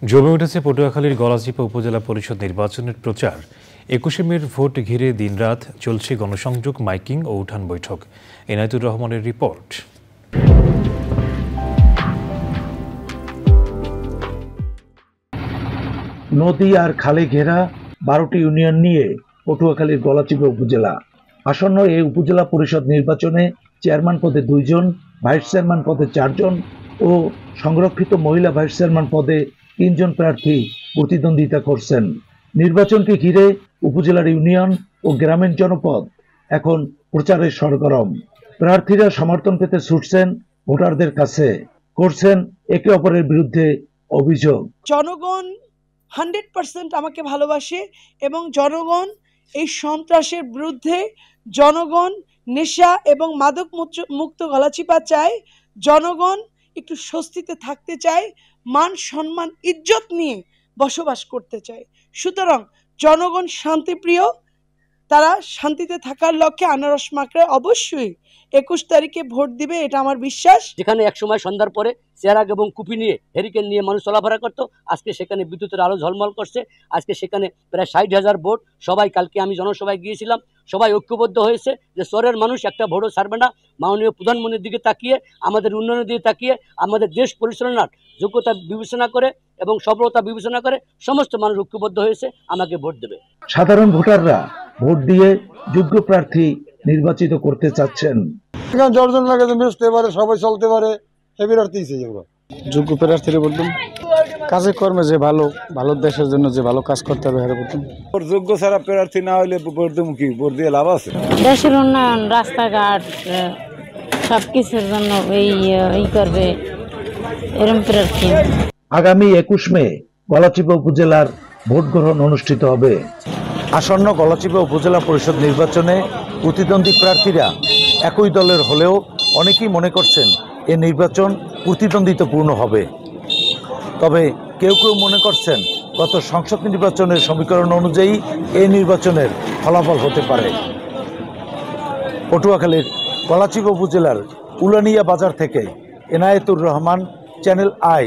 জমে উঠেছে পটুয়াখালীর গলাচিপা উপজেলা পরিষদ নির্বাচনের প্রচার। ২১শে মের ভোট ঘিরে দিনরাত চলছে গণসংযোগ, মাইকিং ও উঠান বৈঠক। এনায়েতুর রহমানের রিপোর্ট। নদী আর খালে ঘেরা ১২টি ইউনিয়ন নিয়ে পটুয়াখালীর গলাচিপা উপজেলা। আসন্ন এই উপজেলা পরিষদ নির্বাচনে চেয়ারম্যান পদে ২ জন, ভাইস চেয়ারম্যান পদে ৪ জন ও সংরক্ষিত মহিলা ভাইস চেয়ারম্যান পদে ৩ জন প্রার্থী প্রতিদ্বন্দ্বিতা করছেন। নির্বাচনকে ঘিরে উপজেলার ইউনিয়ন ও গ্রামীণ জনপদ এখন প্রচারের সরগরম। প্রার্থীরা সমর্থন পেতে ছুটছেন ভোটারদের কাছে, করছেন একে অপরের বিরুদ্ধে অভিযোগ। জনগণ 100% আমাকে ভালোবাসে এবং জনগণ এই সন্ত্রাসের বিরুদ্ধে, জনগণ নেশা এবং মাদক মুক্ত গলাচিপা চায়, জনগণ একটু স্বস্তিতে থাকতে চায়, মান সম্মান ইজ্জত নিয়ে বসবাস করতে চায়। সুতরাং জনগণ শান্তিপ্রিয়, তারা শান্তিতে থাকার লক্ষ্যে আনারস মার্কায় অবশ্যই ২১ তারিখে ভোট দিবে, এটা আমার বিশ্বাস। যেখানে একসময় সন্ধ্যার পরে চেরাগ এবং কুপি নিয়ে, হেরিকেন নিয়ে মানুষ চলাফেরা করতো, আজকে সেখানে বিদ্যুতের আলো ঝলমল করছে। আজকে সেখানে প্রায় ৬০,০০০ ভোট। সবাই, কালকে আমি জনসভায় গিয়েছিলাম, সবাই ঐক্যবদ্ধ হয়েছে যে চরের মানুষ একটা ভোটও ছাড়বে না। মাননীয় প্রধানমন্ত্রীর দিকে তাকিয়ে, আমাদের উন্নয়নের দিকে তাকিয়ে, আমাদের দেশ পরিচালনার যোগ্যতা বিবেচনা করে এবং সফলতা বিবেচনা করে সমস্ত মানুষ ঐক্যবদ্ধ হয়েছে, আমাকে ভোট দেবে। সাধারণ ভোটাররা ভোট দিয়ে যোগ্য প্রার্থী নির্বাচিত করতে চাচ্ছেন। জর্জন লাগে মিশতে পারে, সবাই চলতে পারে, যোগ্য প্রার্থীরা বলতেন কাজে কর্মে যে ভালো ভালো দেশের জন্য যে ভালো কাজ করতে হবে বলতেন। যোগ্য ছাড়া প্রার্থী না হইলে ভোট দেবো কি? ভোট দিয়ে লাভ আছে? দেশের উন্নয়ন, রাস্তাঘাট সবকিছুর জন্য এই করবে এরকম প্রার্থী। আগামী ২১ মে গলাচিপা উপজেলার ভোট গ্রহণ অনুষ্ঠিত হবে। আসন্ন গলাচিপা উপজেলা পরিষদ নির্বাচনে প্রতিদ্বন্দ্বী প্রার্থীরা একই দলের হলেও অনেকেই মনে করছেন এ নির্বাচন প্রতিদ্বন্দ্বিতাপূর্ণ হবে। তবে কেউ কেউ মনে করছেন গত সংসদ নির্বাচনের সমীকরণ অনুযায়ী এই নির্বাচনের ফলাফল হতে পারে। পটুয়াখালীর গলাচিপা উপজেলার উলানিয়া বাজার থেকে এনায়েতুর রহমান, চ্যানেল আই।